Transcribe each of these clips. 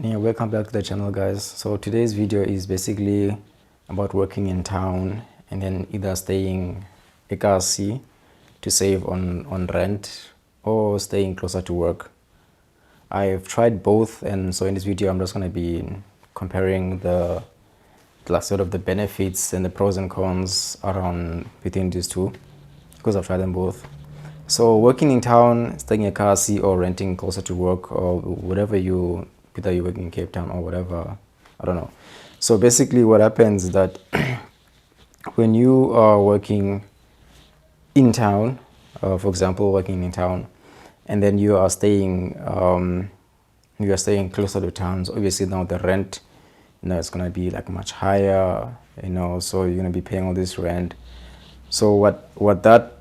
Yeah, welcome back to the channel, guys. So today's video is basically about working in town and then either staying eKasi to save on rent or staying closer to work. I've tried both, and so in this video I'm just going to be comparing the sort of the benefits and the pros and cons around between these two, because I've tried them both. So working in town, staying in eKasi, or renting closer to work, or whatever either you work in Cape Town or whatever, I don't know. So basically what happens is that when you are working in town, for example, working in town, and then you are staying closer to towns, obviously now the rent, it's gonna be like much higher, so you're gonna be paying all this rent. So what that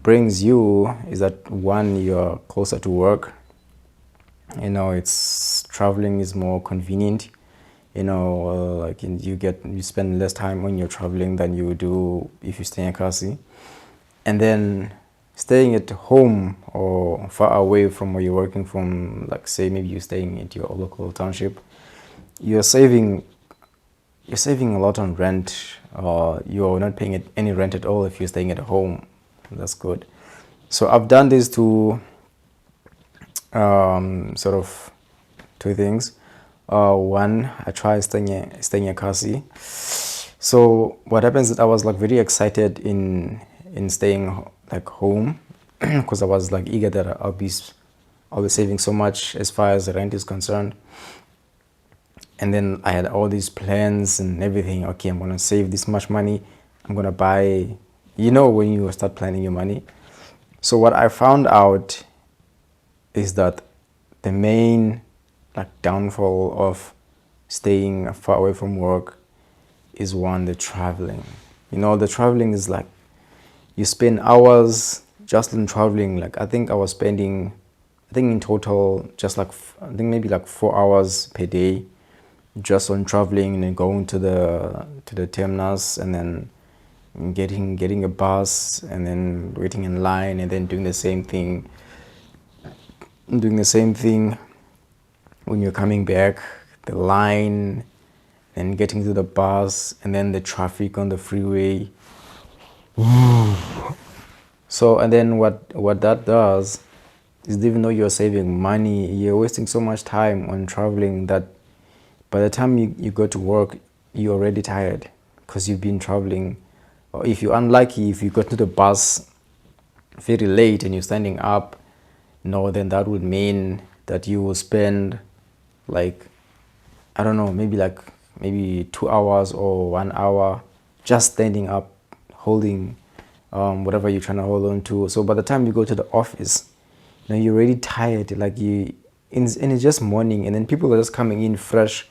brings you is that, one, you're closer to work. It's traveling is more convenient. Like you spend less time when you're traveling than you do if you stay in eKasi. And then staying at home or far away from where you're working from, like say maybe you're staying at your local township, you're saving a lot on rent. You're not paying any rent at all if you're staying at home. That's good. So I've done these two sort of two things. One, I tried staying eKasi. So what happens is I was like very excited in staying like home because I was like eager that I'll be saving so much as far as the rent is concerned. And then I had all these plans and everything. Okay, I'm gonna save this much money. I'm gonna buy, when you start planning your money. So what I found out is that the main downfall of staying far away from work is, one, the traveling. The traveling is like you spend hours just in traveling. Like I think in total just maybe 4 hours per day just on traveling, and then going to the terminus, and then getting a bus, and then waiting in line, and then doing the same thing when you're coming back, the line, then getting to the bus, and then the traffic on the freeway. So, and then what that does is, even though you're saving money, you're wasting so much time on traveling that by the time you go to work, you're already tired because you've been traveling. Or if you're unlucky, if you go to the bus very late and you're standing up, then that would mean that you will spend I don't know, maybe 2 hours or 1 hour just standing up holding whatever you're trying to hold on to. So by the time you go to the office, you're already tired. And it's just morning, and then people are just coming in fresh,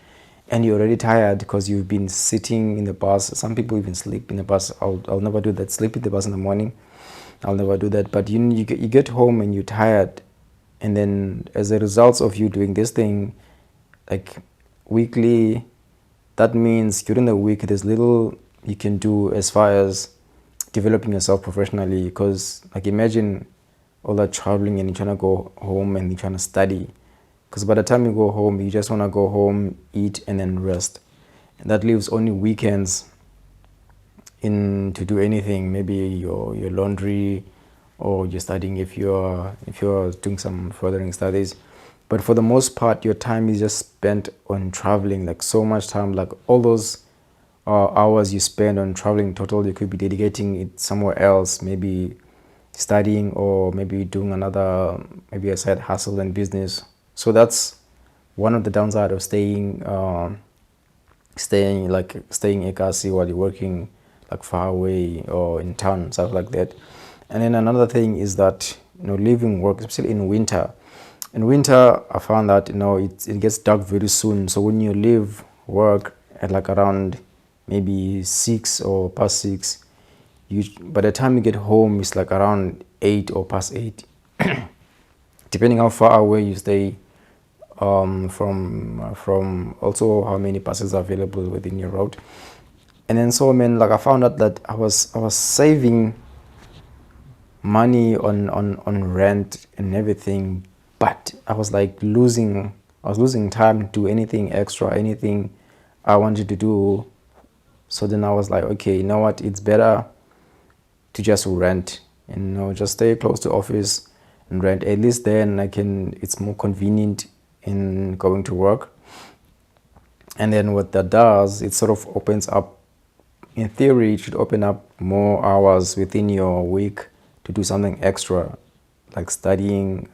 and you're already tired because you've been sitting in the bus. Some people even sleep in the bus. I'll never do that. Sleep in the bus in the morning, I'll never do that. But you get home and you're tired, and then as a result of you doing this thing weekly, that means during the week there's little you can do as far as developing yourself professionally. Because imagine all that traveling and you're trying to go home and you're trying to study, because by the time you go home, you just want to go home, eat, and then rest. And that leaves only weekends to do anything, maybe your laundry, or you're studying if you're doing some furthering studies. But for the most part, your time is just spent on traveling. So much time, all those hours you spend on traveling total, you could be dedicating it somewhere else, maybe studying, or maybe doing maybe a side hustle and business. So that's one of the downside of staying eKasi while you're working far away or in town, stuff like that. And then another thing is that leaving work, especially in winter. In winter, I found that it gets dark very soon. So when you leave work at around maybe 6 or past 6, by the time you get home, it's around 8 or past 8, depending how far away you stay from also how many buses are available within your route. And then so I found out that I was saving money on rent and everything, but I was losing I was losing time to do anything extra, anything I wanted to do. So then I was like, okay, you know what? It's better to just rent, and just stay close to office and rent. At least then it's more convenient in going to work. And then what that does, it sort of opens up, in theory, it should open up more hours within your week to do something extra, like studying.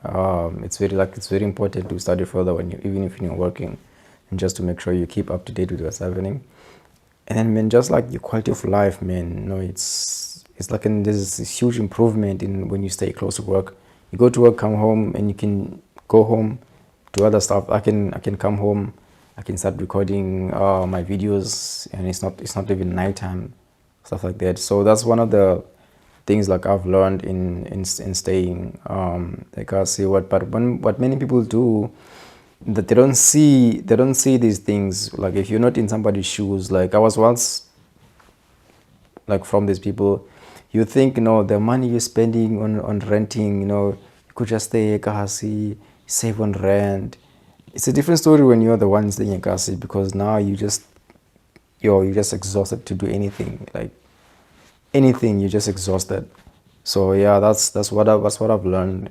It's very important to study further even if you're working, and just to make sure you keep up to date with what's happening. And then, man, just like your quality of life, man, it's like there's this huge improvement in when you stay close to work. You go to work, come home, and you can go home, do other stuff. I can come home, I can start recording my videos, and it's not even nighttime, stuff like that. So that's one of the things like I've learned in staying. Like I say, what many people do, that they don't see these things. Like if you're not in somebody's shoes, like I was once like from these people, you think, the money you're spending on renting, you could just stay eKasi, save on rent. It's a different story when you're the one staying eKasi, because now you're just exhausted to do anything, like anything, you're just exhausted. So yeah, that's what I've learned.